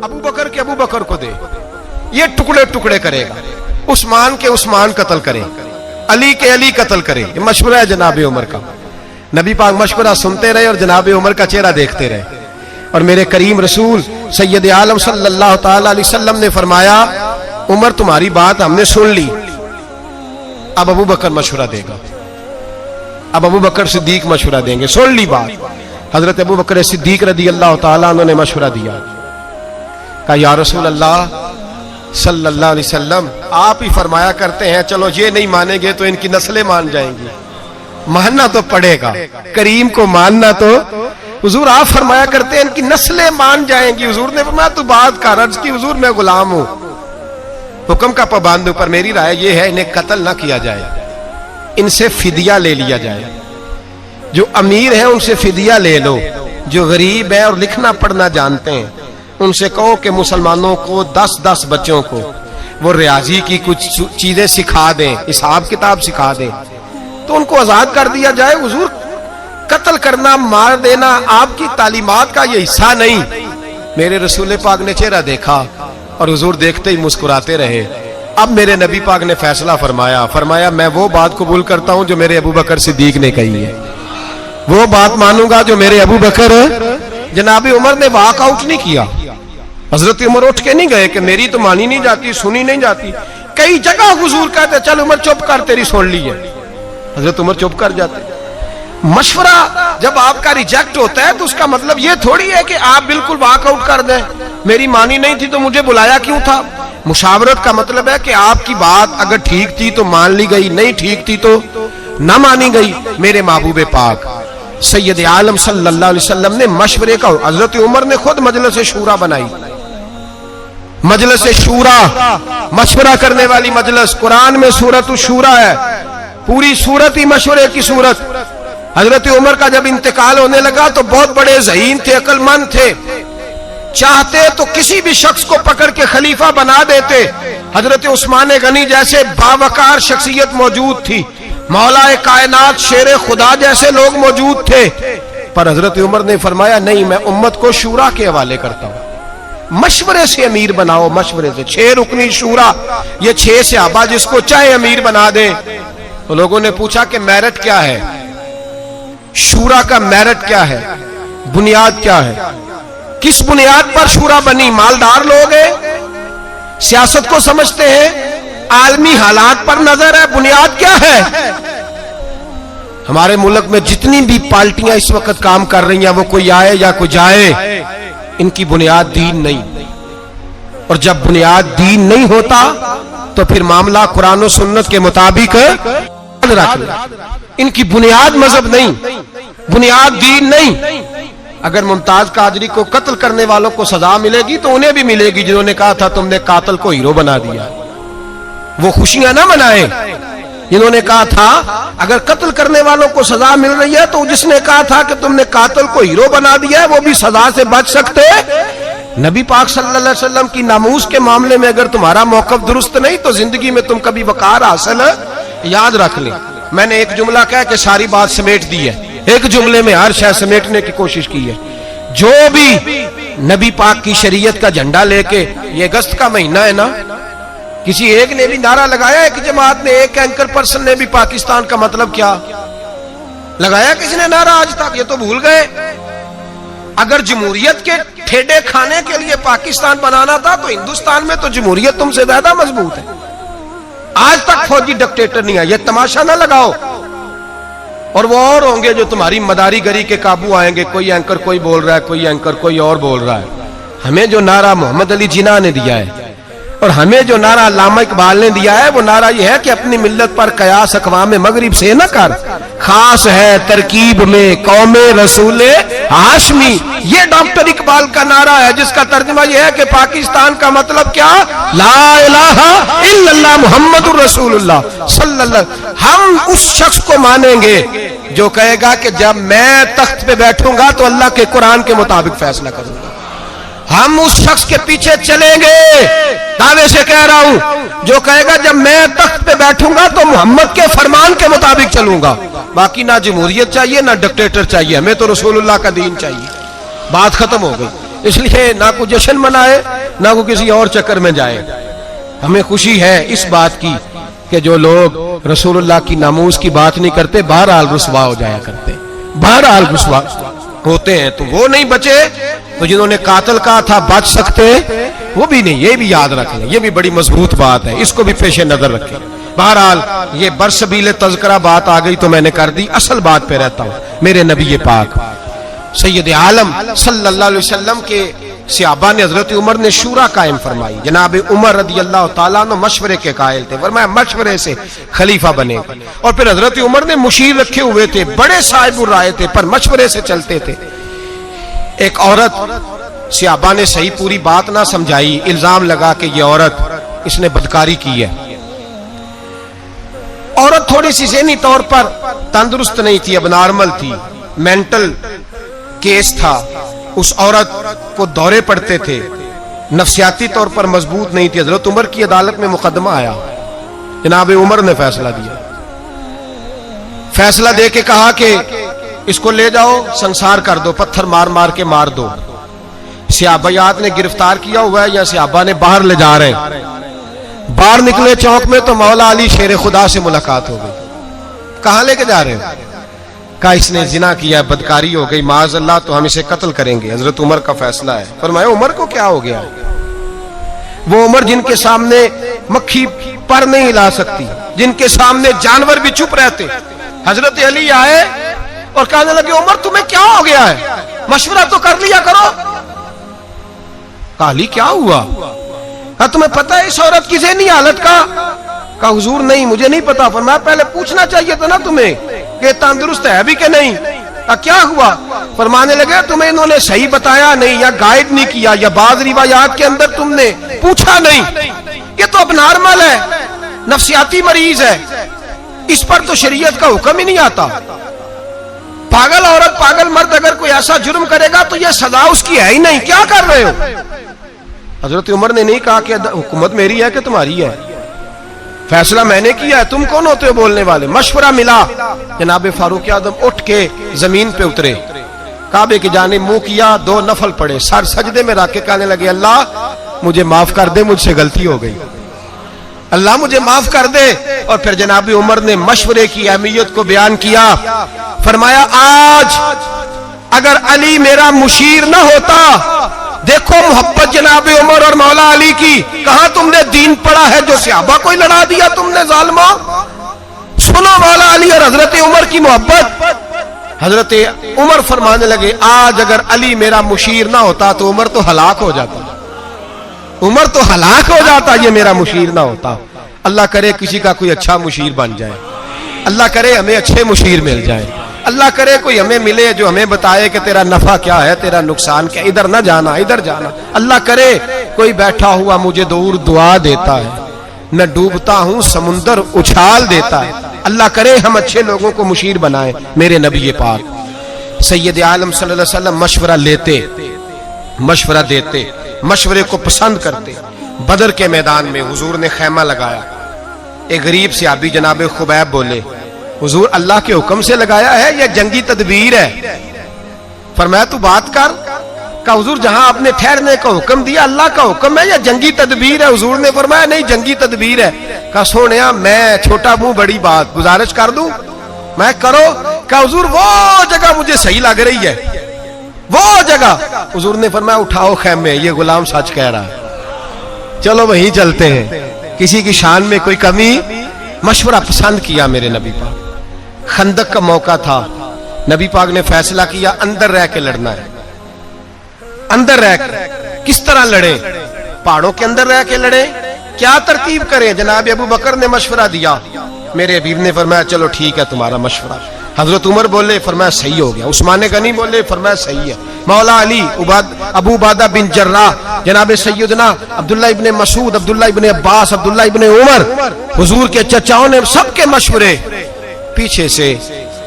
अबू बकर के अबू बकर को दे, ये टुकड़े टुकड़े करेगा, उस्मान के उस्मान कत्ल करे, अली के अली कत्ल करे। ये मशवरा है जनाब उमर का। नबी पाक मशवरा सुनते रहे और जनाब उमर का चेहरा देखते रहे। और मेरे करीम रसूल सैयद आलम सल्लल्लाहु ताला अलैहि वसल्लम ने फरमाया, उमर तुम्हारी बात हमने सुन ली, अब अबू बकर मशवरा देगा, अब अबू बकर सिद्दीक मशवरा देंगे। सुन ली बात। हजरत अबू बकर सिद्दीक रदी अल्लाह ताला अन्हु ने मशवरा दिया, कहा या रसूल अल्लाह सल्लल्लाहु अलैहि वसल्लम, आप ही फरमाया करते हैं चलो ये नहीं मानेंगे तो इनकी नस्लें मान जाएंगी, मानना तो पड़ेगा, करीम को मानना तो। हुजूर आप फरमाया करते हैं इनकी नस्लें मान जाएंगी। हुजूर ने फरमाया तू बात कर, अर्ज की हुजूर मैं गुलाम हूं, हुक्म का पाबंद हूं, पर मेरी राय यह है इन्हें कत्ल ना किया जाए, इनसे फिदिया ले लिया जाए। जो अमीर है उनसे फिदिया ले लो, जो गरीब है और लिखना पढ़ना जानते हैं उनसे कहो कि मुसलमानों को 10-10 बच्चों को वो रियाजी की कुछ चीजें सिखा दें, हिसाब किताब सिखा दें, तो उनको आजाद कर दिया जाए। हुजूर कत्ल करना, मार देना आपकी तालीमात का ये हिस्सा नहीं। मेरे रसूल पाक ने चेहरा देखा और हुजूर देखते ही मुस्कुराते रहे। अब मेरे नबी पाक ने फैसला फरमाया मैं वो बात कबूल करता हूं जो मेरे अबू बकर सिद्दीक ने कही है, वो बात मानूंगा जो मेरे अबू बकर। जनाब उमर ने वॉकआउट नहीं किया। हजरत उमर उठ के नहीं गए कि मेरी तो मानी नहीं जाती, सुनी नहीं जाती। कई जगह हुजूर कहते चल उमर चुप कर, तेरी सुन ली है। हजरत उमर चुप कर जाते। मशवरा जब आपका रिजेक्ट होता है तो उसका मतलब ये थोड़ी है कि आप बिल्कुल वॉकआउट कर दें, मेरी मानी नहीं थी तो मुझे बुलाया क्यों था। मुशावरत का मतलब है कि आपकी बात अगर ठीक थी तो मान ली गई, नहीं ठीक थी तो ना मानी गई। मेरे महबूब पाक सैयद आलम सल्लल्लाहु अलैहि वसल्लम ने मशवरे का, हजरत उमर ने खुद मजलिस शूरा बनाई। मजलिस शूरा मशवरा करने वाली मजलिस, कुरान में सूरत शूरा है, पूरी सूरत ही मशवरे की सूरत। हजरत उमर का जब इंतकाल होने लगा तो बहुत बड़े ज़हीन थे, अक्लमंद थे, चाहते तो किसी भी शख्स को पकड़ के खलीफा बना देते। हजरत उस्मान गनी जैसे बावकार शख्सियत मौजूद थी, मौलाए कायनात शेर खुदा जैसे लोग मौजूद थे, पर हजरत उमर ने फरमाया नहीं, मैं उम्मत को शूरा के हवाले करता हूं, मशवरे से अमीर बनाओ, मशवरे से। 6 रुकनी शूरा, ये 6 सहाबा जिसको चाहे अमीर बना दे। तो लोगों ने पूछा कि मेरिट क्या है, शूरा का मेरिट क्या है, बुनियाद क्या है, किस बुनियाद पर शूरा बनी। मालदार लोग हैं, सियासत को समझते हैं, आलमी हालात पर नजर है, बुनियाद क्या है। हमारे मुल्क में जितनी भी पार्टियां इस वक्त काम कर रही हैं, वो कोई आए या कोई जाए, इनकी बुनियाद दीन नहीं। और जब बुनियाद दीन नहीं होता तो फिर मामला कुरान और सुन्नत के मुताबिक रख। इनकी बुनियाद मजहब नहीं, बुनियाद दीन नहीं। अगर मुमताज कादरी को कत्ल करने वालों को सजा मिलेगी तो उन्हें भी मिलेगी जिन्होंने कहा था तुमने कातिल को हीरो बना दिया। वो खुशियां ना मनाए जिन्होंने कहा था अगर कत्ल करने वालों को सजा मिल रही है तो जिसने कहा था कि तुमने कातिल को हीरो बना दिया है वो भी सजा से बच सकते। नबी पाक सल्लल्लाहु अलैहि वसल्लम की नामूस के मामले में अगर तुम्हारा मौकफ दुरुस्त नहीं तो जिंदगी में तुम कभी वकार हासिल याद रख ले। मैंने एक जुमला कह के सारी बात समेट दी है, एक जुमले में हर शय समेटने की कोशिश की है। जो भी नबी पाक की शरीयत का झंडा लेके, ये अगस्त का महीना है ना, किसी एक ने भी नारा लगाया है कि जमात ने, एक एंकर पर्सन ने भी पाकिस्तान का मतलब क्या लगाया किसी ने नारा आज तक? ये तो भूल गए। अगर जमहूरियत के ठेडे खाने के लिए पाकिस्तान बनाना था तो हिंदुस्तान में तो जमहूरियत तुमसे ज्यादा मजबूत है। आज तक फौजी डिक्टेटर नहीं है, ये तमाशा ना लगाओ। और वो और होंगे जो तुम्हारी मदारीगरी के काबू आएंगे, कोई एंकर कोई बोल रहा है, कोई एंकर कोई और बोल रहा है। हमें जो नारा मोहम्मद अली जिन्ना ने दिया है और हमें जो नारा अल्लामा इकबाल ने दिया है वो नारा ये है कि अपनी मिल्लत पर कयास अक़वाम मगरिब से न कर, खास है तरकीब में कौमे रसूले हाशमी। ये डॉक्टर इकबाल का नारा है जिसका तर्जुमा यह है कि पाकिस्तान का मतलब क्या, ला इलाहा इल्लल्लाह मुहम्मदुर रसूलुल्लाह सल्लल्लाहु। हम उस शख्स को मानेंगे जो कहेगा कि जब मैं तख्त पे बैठूंगा तो अल्लाह के कुरान के मुताबिक फैसला करूंगा। हम उस शख्स के पीछे चलेंगे, दावे से कह रहा हूं, जो कहेगा जब मैं तख्त पे बैठूंगा तो मोहम्मद के फरमान के मुताबिक चलूंगा। बाकी ना जमहूरियत चाहिए ना डिक्टेटर चाहिए, हमें तो रसूलुल्लाह का दीन चाहिए। बात खत्म हो गई। इसलिए ना कोई जश्न मनाए ना कोई किसी और चक्कर में जाए। हमें खुशी है इस बात की कि जो लोग रसूलुल्लाह की नामूस की बात नहीं करते बहरहाल रुसवा हो जाया करते, बहरहाल रुसवा होते हैं। तो वो नहीं बचे, तो जिन्होंने कातिल कहा था बच सकते वो भी नहीं। ये भी याद रख लें, ये भी बड़ी मजबूत बात है, इसको भी पेश नजर रखें। बहरहाल ये बरसबील तज़किरा बात आ गई तो मैंने कर दी, असल बात पे रहता हूं। मेरे नबी पाक सैयद आलम सल्लल्लाहु अलैहि वसल्लम के सहाबा ने हजरत उमर ने शूरा कायम फरमाई। जनाब उमर रदी अल्लाह ताला अन्हु मशवरे के कायल थे, फरमाया मशवरे से खलीफा बने। और फिर हजरत उमर ने मुशीर रखे हुए थे, बड़े साहिब राय थे, पर मशवरे से चलते थे। एक औरत सहाबा ने सही पूरी बात ना समझाई, इल्जाम लगा कि ये औरत इसने बदकारी की है। औरत थोड़ी सी ज़हनी तौर पर तंदुरुस्त नहीं थी, अब नॉर्मल थी, मेंटल केस था। उस औरत को दौरे पड़ते थे, नफ्सियाती तौर पर मजबूत नहीं थी। हजरत उमर की अदालत में मुकदमा आया, जनाब उमर ने फैसला दिया। फैसला दे के कहा कि इसको ले जाओ, संसार कर दो, पत्थर मार मार के मार दो। सहाबायात ने गिरफ्तार किया हुआ है या सहाबा ने बाहर ले जा रहे हैं। बाहर निकले चौक में तो मौला अली शेर खुदा से मुलाकात हो गई। कहां लेके जा रहे हो? कहा इसने जिना किया, बदकारी हो गई, माज़अल्लाह, तो हम इसे कत्ल करेंगे। हजरत उमर का फैसला है। फरमाया उमर को क्या हो गया? वो उमर जिनके सामने मक्खी पर नहीं हिला सकती, जिनके सामने जानवर भी चुप रहते। हजरत अली आए और कहने लगे उमर तुम्हें क्या हो गया है, मशवरा तो कर लिया करो। काली क्या हुआ? हाँ तुम्हें पता है इस औरत की ज़हनी हालत का? कहा हुजूर नहीं, मुझे नहीं पता। फरमाया पहले पूछना चाहिए था ना तुम्हें कि तंदुरुस्त है भी कि नहीं। क्या हुआ? फरमाने लगे तुम्हें इन्होंने सही बताया नहीं, या गाइड नहीं किया, या बाज़ रिवायात के अंदर तुमने पूछा नहीं। ये तो अब नॉर्मल है, नफ्सियाती मरीज है, इस पर तो शरीयत का हुक्म ही नहीं आता। पागल औरत पागल मर्द अगर कोई ऐसा जुर्म करेगा तो यह सजा उसकी है ही नहीं, क्या कर रहे हो? हजरत उमर ने नहीं कहा कि हुकूमत मेरी है कि तुम्हारी है, फैसला मैंने किया है, तुम कौन होते हो बोलने वाले? मशवरा मिला, जनाब फारूक आजम उठ के जमीन पे उतरे, काबे की जानिब मुंह किया, 2 नफल पड़े, सर सजदे में रख के कहने लगे अल्लाह मुझे माफ कर दे, मुझसे गलती हो गई, अल्लाह मुझे माफ कर दे। और फिर जनाब उमर ने मशवरे की अहमियत को बयान किया। फरमाया आज अगर अली मेरा मुशीर ना होता, देखो मोहब्बत जनाब उमर और मौला अली की, कहां तुमने दीन पढ़ा है जो सहाबा को लड़ा दिया तुमने जालिमो। सुनो मौला अली और हजरत उमर की मोहब्बत। हजरत उमर फरमाने लगे आज अगर अली मेरा मुशीर ना होता तो उमर तो हलाक हो जाता, उमर तो हलाक हो जाता, ये मेरा मुशीर ना होता। अल्लाह करे किसी का कोई अच्छा मुशीर बन जाए, अल्लाह करे हमें अच्छे मुशीर मिल जाए, अल्लाह करे कोई हमें मिले जो हमें बताए कि तेरा नफा क्या है, तेरा नुकसान क्या, इधर ना जाना इधर जाना। अल्लाह करे कोई बैठा हुआ मुझे दूर दुआ देता है, न डूबता हूं समुंदर उछाल देता है। अल्लाह करे हम अच्छे लोगों को मुशीर बनाए। मेरे नबी पाक सैयद आलम सल्लल्लाहु अलैहि वसल्लम मशवरा लेते, मशवरा देते, मशवरे को पसंद करते। बदर के मैदान में हुजूर ने खैमा लगाया। एक गरीब सहाबी जनाब खुबैब बोले हुजूर अल्लाह के हुक्म से लगाया है या जंगी तदबीर है? फरमाया तू बात कर। का हुजूर जहां आपने ठहरने का हुक्म दिया अल्लाह का हुक्म है या जंगी तदबीर है? हुजूर ने फरमाया नहीं जंगी तदबीर है। का सोनिया मैं छोटा मुंह बड़ी बात, गुजारिश कर दूं? मैं करो। का हुजूर वो जगह मुझे सही लग रही है, वो जगह। हुजूर ने फरमाया उठाओ खैमे, ये गुलाम सच कह रहा है, चलो वहीं चलते हैं, किसी की शान में कोई कमी। मशवरा पसंद किया मेरे नबी पाक। खंदक का मौका था, नबी पाक ने फैसला किया अंदर रह के लड़ना है। अंदर रह के किस तरह लड़े? पहाड़ों के अंदर रह के लड़े, क्या तरतीब करें? जनाब अबू बकर ने मशवरा दिया, मेरे हबीब ने फरमाया चलो ठीक है तुम्हारा मशवरा। हजरत उमर बोले, फरमाया सही हो गया। उस्मान गनी बोले, फरमाया सही है। मौला अली, अबू उबादा बिन जर्राह, जनाब सैयदना अब्दुल्ला इब्ने मसूद, अब्दुल्ला इब्ने अब्बास, अब्दुल्ला इब्ने उमर, हुजूर के चचाओं ने सबके मशवरे। पीछे से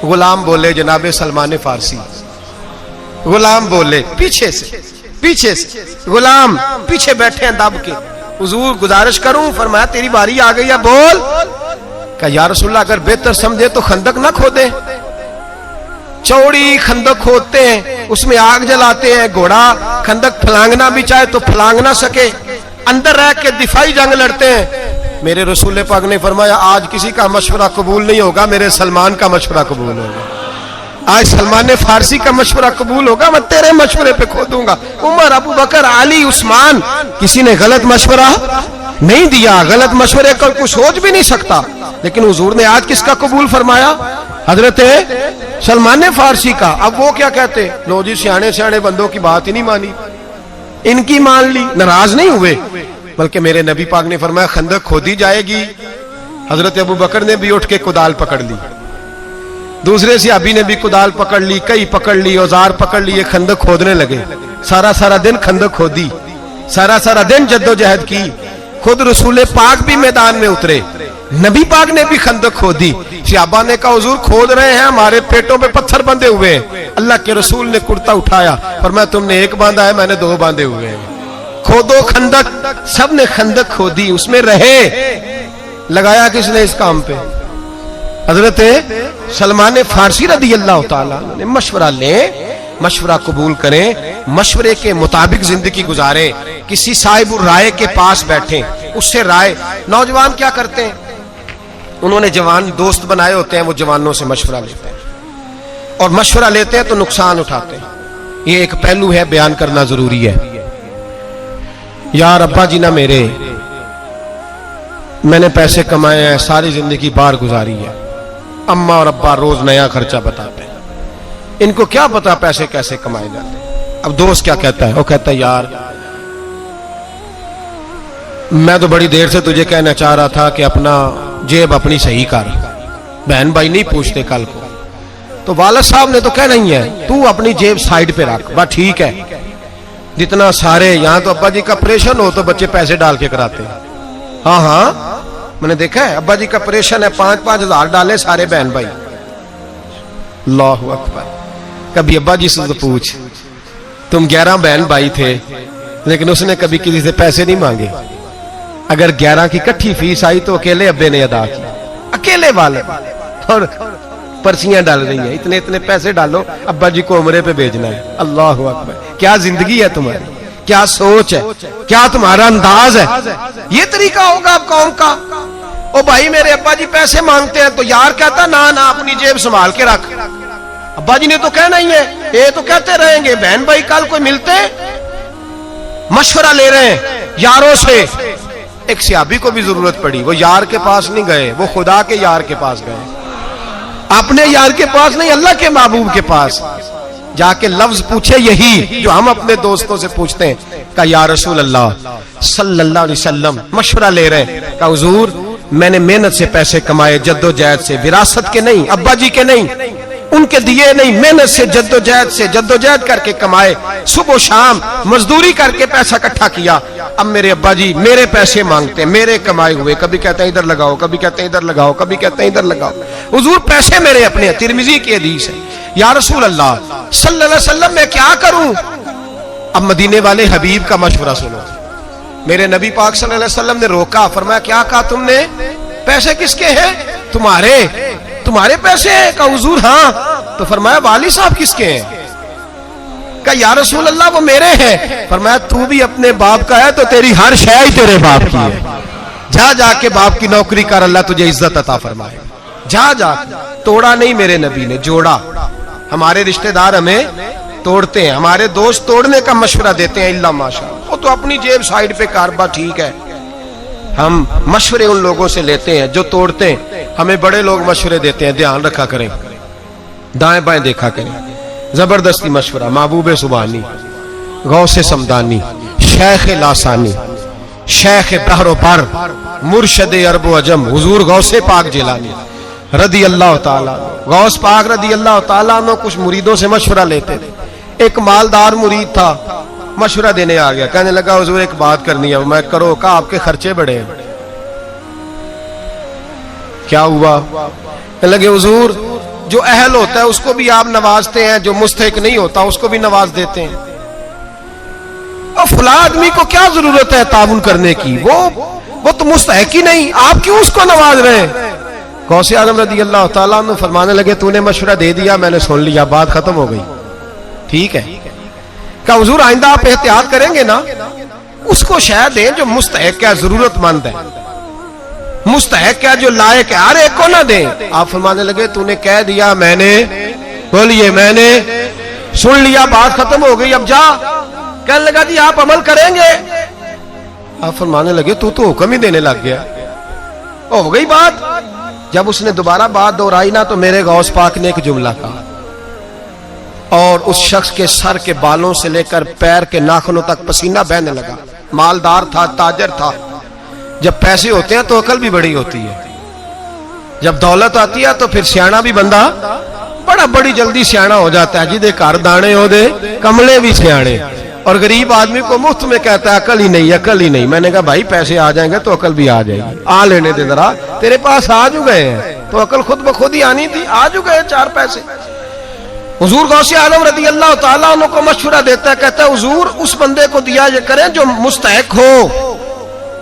गुलाम बोले, जनाब सलमान फारसी, गुलाम बोले पीछे से गुलाम पीछे बैठे हैं दब के। हुजूर गुजारिश करूं? फरमाया तेरी बारी आ गई है, बोल। क्या या रसूलल्लाह अगर बेहतर समझे तो खंदक ना खोदे, चौड़ी खंदक खोदते हैं, उसमें आग जलाते हैं, घोड़ा खंदक फलांगना भी चाहे तो फलांग ना सके, अंदर रह के दिफाई जंग लड़ते हैं। मेरे रसूल पाक ने फरमाया आज किसी का मशवरा कबूल नहीं होगा, मेरे सलमान का मशवरा कबूल होगा। आज सलमान फारसी का मशवरा कबूल होगा, मैं तेरे मशवरे पे खो दूंगा। उमर, अबू बकर, अली, उस्मान, किसी ने गलत मशवरा नहीं दिया। गलत मशवरे का कोई सोच भी नहीं सकता, लेकिन हुजूर ने आज किसका कबूल फरमाया? हजरत सलमान फारसी का। अब वो क्या कहते, लो जी सियाने सियाने बंदों की बात ही नहीं मानी, इनकी मान ली, नाराज नहीं हुए, बल्कि मेरे नबी पाक ने फरमाया खंदक खोदी जाएगी। हजरत अबू बकर ने भी उठ के कुदाल पकड़ ली, दूसरे सहाबी ने भी कुदाल पकड़ ली, कई पकड़ ली, औजार पकड़ लिए, खंदक खोदने लगे। सारा सारा दिन खंदक खोदी, सारा सारा दिन जद्दोजहद की। खुद रसूल पाक भी मैदान में उतरे, नबी पाक ने भी खंदक खोदी। सहाबा ने कहा हुजूर खोद रहे हैं, हमारे पेटों पे पत्थर बंधे हुए हैं। अल्लाह के रसूल ने कुर्ता उठाया, फरमाया तुमने एक बांधा है, मैंने दो बांधे हुए हैं, खोदो खंदक। सब ने खंदक खोदी, उसमें रहे। लगाया किसने इस काम पे? हजरत सलमान फारसी रदी अल्लाह ताला ने। मशवरा लें, मशवरा कबूल करें, मशवरे के मुताबिक जिंदगी गुजारें, किसी साहिब राय के पास बैठे, उससे राय। नौजवान क्या करते हैं, उन्होंने जवान दोस्त बनाए होते हैं, वो जवानों से मशवरा लेते हैं, और मशवरा लेते हैं तो नुकसान उठाते हैं। ये एक पहलू है, बयान करना जरूरी है। यार अब्बा जी ना मेरे, मैंने पैसे कमाए हैं, सारी जिंदगी बाहर गुजारी है, अम्मा और अब्बा रोज नया खर्चा बताते हैं, इनको क्या पता पैसे कैसे कमाए जाते हैं। अब दोस्त क्या कहता है, वो कहता है यार मैं तो बड़ी देर से तुझे कहना चाह रहा था कि अपना जेब अपनी सही कर, बहन भाई नहीं पूछते कल को, तो वालिद साहब ने तो कहना ही है तू अपनी जेब साइड पे रख, बस ठीक है। जितना सारे यहाँ तो अब्बा जी का ऑपरेशन हो तो बच्चे पैसे डाल के कराते हैं। हाँ हाँ मैंने देखा है, अब्बा जी का ऑपरेशन है, 5-5 हजार डाले सारे बहन भाई। अल्लाहु अकबर। कभी अब्बा जी से तो पूछ, तुम 11 बहन भाई थे, लेकिन उसने कभी किसी से पैसे नहीं मांगे। अगर 11 की इकट्ठी फीस आई तो अकेले अब्बे ने अदा की, अकेले वाले, और पर्चियां डाल रही है, इतने इतने पैसे डालो, अब्बा जी को उम्रे पे भेजना है। अल्लाह अकबर। क्या जिंदगी है तुम्हारी, क्या सोच है, क्या तुम्हारा अंदाज है। ये तरीका होगा अब कौम का। ओ भाई मेरे अब्बा जी पैसे मांगते हैं, तो यार कहता ना ना अपनी जेब संभाल के रख। अब्बा जी ने तो कहना ही है, ये तो कहते रहेंगे। बहन भाई कल कोई मिलते, मशवरा ले रहे हैं यारों से। एक सहाबी को भी जरूरत पड़ी, वो यार के पास नहीं गए, वो खुदा के यार के पास गए, अपने यार के पास नहीं, अल्लाह के महबूब के पास जाके लफ्ज पूछे, यही जो हम अपने दोस्तों से पूछते हैं। कहा या रसूल अल्लाह सल्लल्लाहु अलैहि वसल्लम, मशवरा ले रहे हैं। कहा हुजूर मैंने मेहनत से पैसे कमाए, जद्दोजहद से, विरासत के नहीं, अब्बा जी के नहीं, उनके दिए नहीं, मेहनत से जद्दोजहद करके कमाए, सुबह शाम मजदूरी करके पैसा इकट्ठा किया। अब मेरे अब्बा जी मेरे पैसे मांगते हैं, मेरे कमाए हुए, कभी कहते हैं इधर लगाओ, कभी कहते हैं इधर लगाओ, कभी कहते हैं इधर लगाओ। हुजूर पैसे मेरे अपने, तिरमिजी की हदीस है। या रसूल अल्लाह सल्लल्लाहु अलैहि वसल्लम मैं क्या करूं? अब मदीने वाले हबीब का मशवरा सुनो। मेरे नबी पाक सल्लल्लाहु अलैहि वसल्लम ने रोका, फरमाया क्या कहा तुमने? पैसे किसके हैं? तुम्हारे, तुम्हारे पैसे हैं? कहा हुजूर हाँ। तो फरमाया वाली साहब किसके हैं? कहा या रसूल अल्लाह वो मेरे हैं। फरमाया तू भी अपने बाप का है तो तेरी हर शय ही तेरे बाप की है, जा जाके बाप की नौकरी कर, अल्लाह तुझे इज्जत अता फरमाए, जा जा। तोड़ा नहीं मेरे नबी ने, जोड़ा। हमारे रिश्तेदार हमें तोड़ते हैं, हमारे दोस्त तोड़ने का मशवरा देते हैं, इल्ला माशा, वो तो अपनी जेब साइड पे कारबा, ठीक है। हम मशवरे उन लोगों से लेते हैं जो तोड़ते हैं। हमें बड़े लोग मशवरे देते हैं, ध्यान रखा करें, दाएं बाएं देखा करें। जबरदस्ती मशवरा, महबूब सुबानी, गौसे समदानी, शेख लासानी, शेख बहरोबर, मुर्शद अरब अजम, हुजूर गौसे पाक जिलानी रदी अल्लाह ताला, गौस पाक रदी अल्लाह ताला ने कुछ मुरीदों से मशवरा लेते थे। एक मालदार मुरीद था, मशवरा देने आ गया, कहने लगा हुजूर एक बात करनी है। मैं करो, कहा आपके खर्चे बड़े हैं। क्या हुआ? कहने लगे हुजूर जो अहल होता है उसको भी आप नवाजते हैं, जो मुस्तहिक नहीं होता उसको भी नवाज देते हैं। और फला आदमी को क्या जरूरत है ताउन करने की, वो तो मुस्तहिक ही नहीं, आप क्यों उसको नवाज रहे हैं? गौसे आजम रज़ी अल्लाह ताला अन्हु फरमाने लगे तूने मशवरा दे दिया, मैंने सुन लिया, बात खत्म हो गई। ठीक है। क्या हुजूर आइंदा आप एहतियात करेंगे ना, उसको शायद दें जो मुस्तहक है, जरूरतमंद है, मुस्तहक है, जो लायक है, हर एक को ना दें। आप फरमाने लगे तूने कह दिया, मैंने, बोलिए मैंने सुन लिया, बात खत्म हो गई, अब जा। कहने लगा जी आप अमल करेंगे? आप फरमाने लगे तू तो हुक्म ही देने लग गया, हो गई बात। जब उसने दोबारा बात दोहराई ना, तो मेरे गौस पाक ने एक जुमला कहा, और उस शख्स के सर के बालों से लेकर पैर के नाखूनों तक पसीना बहने लगा। मालदार था, ताजर था। जब पैसे होते हैं तो अकल भी बड़ी होती है, जब दौलत आती है तो फिर सियाना भी बंदा बड़ा बड़ी जल्दी सियाना हो जाता है। जिदे घर दाने हो दे कमले भी सियाने, और गरीब आदमी को मुफ्त में कहता है अकल ही नहीं, अकल ही नहीं। मैंने कहा भाई पैसे आ जाएंगे तो अकल भी आ जाएगी, आ लेने दे जरा, तेरे पास आ जो गए हैं तो अकल खुद ब खुद ही आनी थी, आ जो गए 4 पैसे। हुजूर गौसे आलम रज़ी अल्लाह ताला अन्हु को मशवरा देता है, कहता है हुजूर उस बंदे को दिया ये करें जो मुस्तहक हो।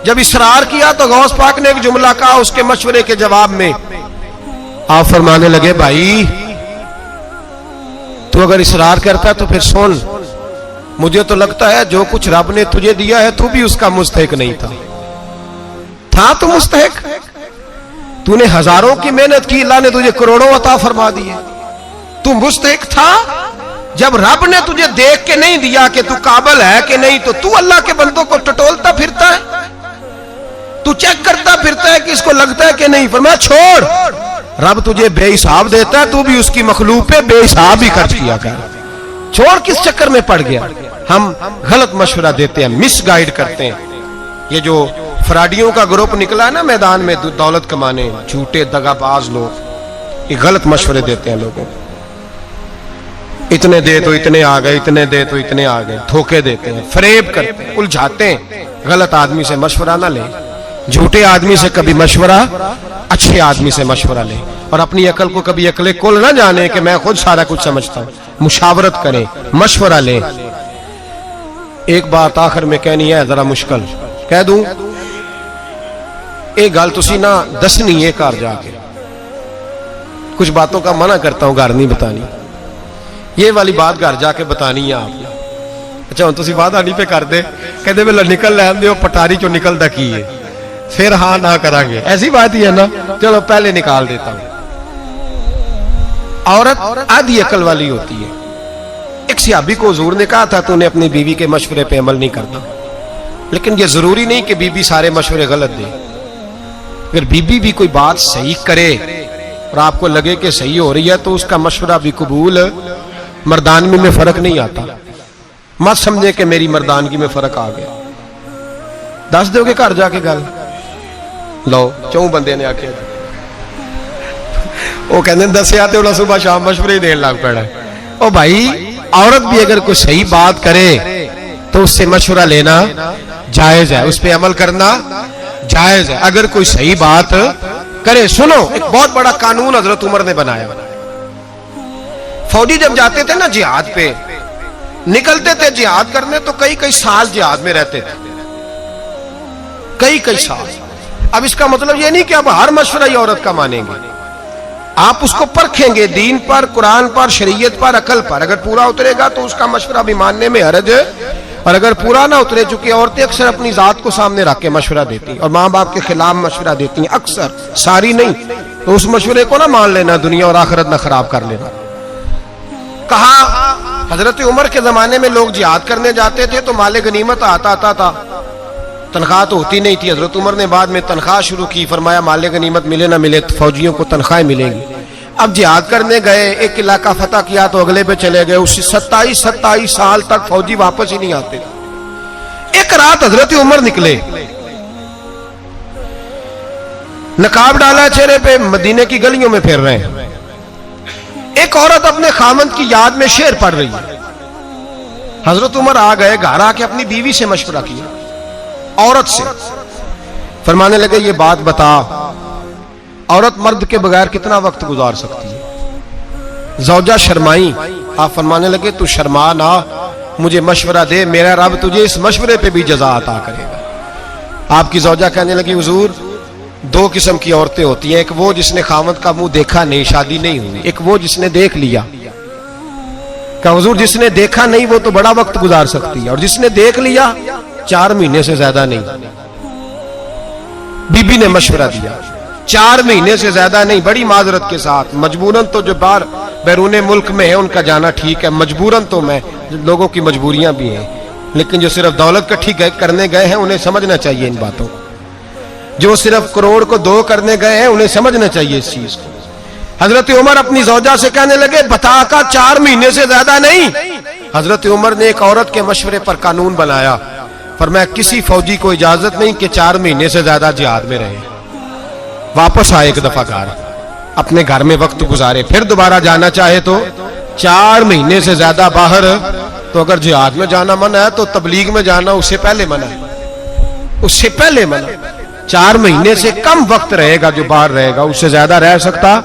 जब इसरार किया तो गौस पाक ने एक जुमला कहा उसके मशवरे के जवाब में। आप फरमाने लगे भाई तू अगर इसरार करता तो फिर सुन, मुझे तो लगता है जो कुछ रब ने तुझे दिया है तू भी उसका मुस्तहक नहीं था तो मुस्तहक। तूने हजारों की मेहनत की, अल्लाह ने तुझे करोड़ों अता फरमा दिए, तू मुस्तहक था। जब रब ने तुझे देख के नहीं दिया कि तू काबिल है कि नहीं, तो तू अल्लाह के बंदों को टटोलता फिरता है, तू चेक करता फिरता है कि इसको लगता है कि नहीं। फरमाया छोड़, रब तुझे बेहिसाब देता है, तू भी उसकी मखलूक पे बेहिसाब ही खर्च किया कर। छोड़, किस चक्कर में पड़ गया। हम गलत मशवरा देते हैं, मिस गाइड करते हैं। ये जो फ्राडियों का ग्रुप निकला है ना मैदान में दौलत कमाने, झूठे दगाबाज लोग, ये गलत मशवरे देते हैं लोगों को। इतने दे तो इतने आ गए, इतने दे तो इतने आ गए, धोखे देते हैं, फरेब करते हैं, उलझाते हैं। गलत आदमी से मशवरा ना ले, झूठे आदमी से कभी मशवरा, अच्छे आदमी से मशवरा ले, और अपनी अकल को कभी अकले कुल ना जाने कि मैं खुद सारा कुछ समझता हूं। मुशावरत करें, मशवरा लें। एक बात आखिर में कहनी है, जरा मुश्किल कह दूं, एक गल तुसी ना दसनी है घर जाके, कुछ बातों का मना करता हूं, घर नहीं बतानी, ये वाली बात घर जाके बतानी है आपने। अच्छा हम तुसी वादा नहीं पे कर दे, कहते वेला निकल लैन दो पटारी चो निकलता की है, फिर हाँ ना करांगे, ऐसी बात ही है ना। चलो पहले निकाल देता हूं। औरत आधी अकल वाली होती है। एक सहाबी को हुजूर ने कहा था तूने अपनी बीवी के मशवरे पे अमल नहीं करता, लेकिन यह जरूरी नहीं कि बीबी सारे मशवरे गलत दे। अगर बीबी भी कोई बात सही करे और आपको लगे कि सही हो रही है तो उसका मशवरा भी कबूल। मर्दानगी में फर्क नहीं आता, मत समझे कि मेरी मर्दानगी में फर्क आ गया। दस दोगे घर जाके गल, लो 4 बंदे ने आके वो कहते दसिया तो सुबह शाम मशवरे देने लग पड़ा। ओ भाई औरत भी अगर कोई सही बात करे तो उससे मशवरा लेना जायज है, उस पर अमल करना जायज है। अगर कोई सही बात करे, सुनो एक बहुत बड़ा कानून हजरत उमर ने बनाया। फौजी जब जाते थे ना जिहाद पे, निकलते थे जिहाद करने, तो कई कई साल जिहाद में रहते थे, कई कई साल। अब इसका मतलब ये नहीं कि अब हर मशवरा ही औरत का मानेंगे, आप उसको परखेंगे दीन पर, कुरान पर, शरीयत पर, अकल पर। अगर पूरा उतरेगा तो उसका मशवरा भी मानने में हरज है, और अगर पूरा ना उतरे, चूंकि औरतें अक्सर अपनी जात को सामने रख के मशवरा देती हैं और माँ बाप के खिलाफ मशवरा देती हैं, अक्सर, सारी नहीं, तो उस मशवरे को ना मान लेना, दुनिया और आखिरत ना खराब कर लेना। कहा हजरत उमर के जमाने में लोग जिहाद करने जाते थे तो माले गनीमत आता था, तनख्वाह तो होती नहीं थी। हजरत उमर ने बाद में तनख्वाह शुरू की, फरमाया माले गनीमत मिले ना मिले तो फौजियों को तनख्वाहें मिलेंगी। अब जिहाद करने गए, एक इलाका फतह किया तो अगले पे चले गए, उससे 27 साल तक फौजी वापस ही नहीं आते। एक रात हजरत उमर निकले, नकाब डाला चेहरे पे, मदीने की गलियों में फिर रहे हैं। एक औरत अपने खामंद की याद में शेर पढ़ रही है। हजरत उमर आ गए, घर आके अपनी बीवी से मशवरा किया, औरत से। फरमाने लगे ये बात बता, औरत मर्द के बगैर कितना वक्त गुजार सकती है? जौजा शर्माई। आप फरमाने लगे तू शर्मा ना, मुझे मशवरा दे, मेरा रब तुझे इस मशवरे पे भी जज़ा अता करेगा। आपकी जौजा कहने लगी हुजूर 2 किस्म की औरतें होती हैं, एक वो जिसने खामद का मुंह देखा नहीं, शादी नहीं हुई, एक वो जिसने देख लिया। कहा हुजूर जिसने देखा नहीं वो तो बड़ा वक्त गुजार सकती है, और जिसने देख लिया 4 महीने से ज्यादा नहीं। बीबी ने मशवरा दिया 4 महीने से ज्यादा नहीं, बड़ी माजरत के साथ। मजबूरन तो जो बाहर बैरून मुल्क में है उनका जाना ठीक है, मजबूरन तो मैं, लोगों की मजबूरियां भी हैं, लेकिन जो सिर्फ दौलत इकट्ठी करने गए हैं उन्हें समझना चाहिए इन बातों को। जो सिर्फ करोड़ को 2 करने गए हैं उन्हें समझना चाहिए इस चीज को। हजरत उमर अपनी ज़ौजा से कहने लगे बता का 4 महीने से ज्यादा नहीं। हजरत उमर ने एक औरत के मशवरे पर कानून बनाया, फरमाया किसी फौजी को इजाजत नहीं कि 4 महीने से ज्यादा जिहाद में रहे, वापस आए एक दफा घर, अपने घर में वक्त गुजारे, फिर दोबारा जाना चाहे तो 4 महीने से ज्यादा बाहर। तो अगर जिहाद में जाना मना है तो तबलीग में जाना उससे पहले मना है, उससे पहले मना। 4 महीने से कम वक्त रहेगा जो बाहर रहेगा, उससे ज्यादा रह सकता।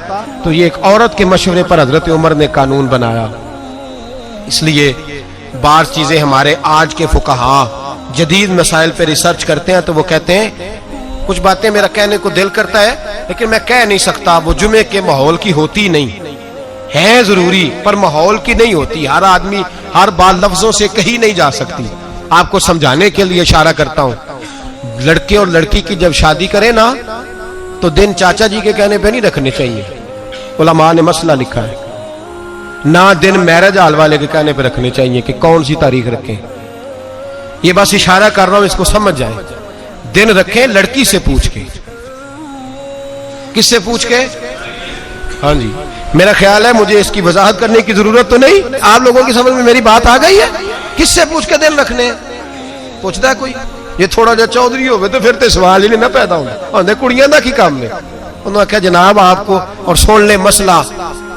तो ये एक औरत के मशवरे पर हजरत उमर ने कानून बनाया। इसलिए बार चीजें हमारे आज के फुकहा जदीद मसाइल पे रिसर्च करते हैं तो वो कहते हैं कुछ बातें मेरा कहने को दिल करता है लेकिन मैं कह नहीं सकता, वो जुमे के माहौल की होती नहीं है, जरूरी पर माहौल की नहीं होती। हर आदमी हर बात लफ्जों से कही नहीं जा सकती। आपको समझाने के लिए इशारा करता हूं, लड़के और लड़की की जब शादी करें ना तो दिन चाचा जी के कहने पे नहीं रखने चाहिए, उलमा ने मसला लिखा है ना, दिन मैरिज हाल वाले के कहने पे रखने चाहिए कि कौन सी तारीख रखें। ये बस इशारा कर रहा हूं, इसको समझ जाए। दिन रखें लड़की से पूछ के। किससे पूछ के? हाँ जी, मेरा ख्याल है मुझे इसकी वजाहत करने की जरूरत तो नहीं, आप लोगों की समझ में मेरी बात आ गई है। किससे पूछ के दिन रखने? पूछता है कोई? ये थोड़ा जा चौधरी हो तो फिर तो सवाल ही नहीं ना पैदा होंगे, कुड़ियां का की काम ने। उन्होंने आख्या जनाब आपको, और सुन ले मसला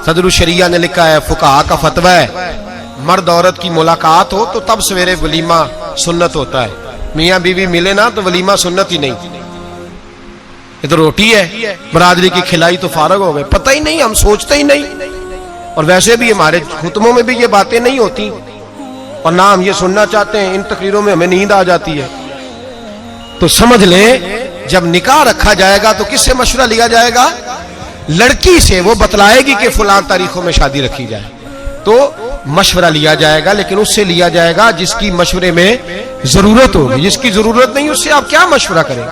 सदरुल शरिया ने लिखा है, फुकाहा का फतवा है, मर्द औरत की मुलाकात हो तो तब सवेरे वलीमा सुन्नत होता है, मियाँ बीवी मिले ना तो वलीमा सुन्नत ही नहीं। ये तो रोटी है बरादरी की खिलाई तो फारग हो गए, पता ही नहीं, हम सोचते ही नहीं। और वैसे भी हमारे खुतबों में भी ये बातें नहीं होती और ना हम ये सुनना चाहते हैं, इन तकरीरों में हमें नींद आ जाती है। तो समझ ले जब निकाह रखा जाएगा तो किससे मशवरा लिया जाएगा? लड़की से। वो बतलाएगी कि फलां तारीखों में शादी रखी जाए तो मशवरा लिया जाएगा, लेकिन उससे लिया जाएगा जिसकी मशवरे में जरूरत होगी। जिसकी जरूरत नहीं उससे आप क्या मशवरा करें?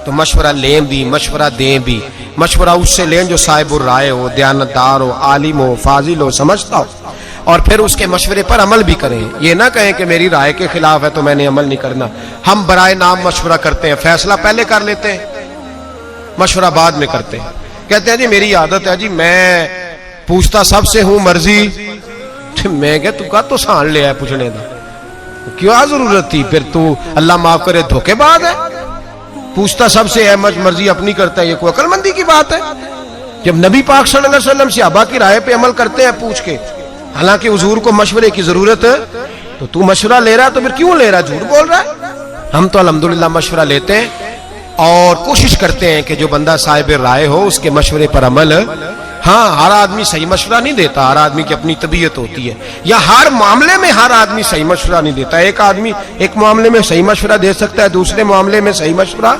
तो मशवरा लें भी, मशवरा दें भी। मशवरा उससे लें जो साहिबुर राय हो, दयानतदार हो, आलिम हो, फाजिल हो, समझता हो, और फिर उसके मशवरे पर अमल भी करें। ये ना कहें कि मेरी राय के खिलाफ है तो मैंने अमल नहीं करना। हम बराए नाम मशवरा करते हैं, फैसला पहले कर लेते हैं, मशवरा बाद में करते हैं। कहते हैं जी मेरी आदत है जी, मैं पूछता सबसे हूं मर्जी। मैं क्या तू का तो सान लिया है पूछने का, क्या जरूरत थी? फिर तू अल्लाह माफ करे धोखेबाज है, पूछता सबसे है मर्जी अपनी करता है, ये कोई अकलमंदी की बात है? जब नबी पाक सल्लल्लाहु अलैहि वसल्लम सहाबा की राय पे अमल करते हैं पूछ के, हालांकि हुजूर को मशवरे की जरूरत है, तो तू मशवरा ले रहा है तो फिर क्यों ले रहा है? झूठ बोल रहा है। हम तो अल्हम्दुलिल्लाह मशवरा लेते हैं और कोशिश करते हैं कि जो बंदा साहिब राय हो उसके मशवरे पर अमल। हाँ, हर आदमी सही मशवरा नहीं देता, हर आदमी की अपनी तबीयत होती है, या हर मामले में हर आदमी सही मशवरा नहीं देता। एक आदमी एक मामले में सही मशवरा दे सकता है, दूसरे मामले में सही मशवरा,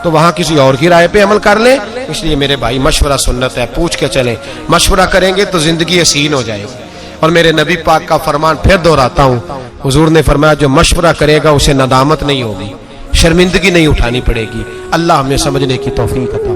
तो वहां किसी और की राय पे अमल कर ले। इसलिए मेरे भाई मशवरा सुन्नत है, पूछ के चलें। मशवरा करेंगे तो जिंदगी हसीन हो जाएगी। और मेरे नबी पाक का फरमान फिर दोहराता हूं, हुजूर ने फरमाया जो मशवरा करेगा उसे नदामत नहीं होगी, शर्मिंदगी नहीं उठानी पड़ेगी। अल्लाह हमें समझने की तौफीक अता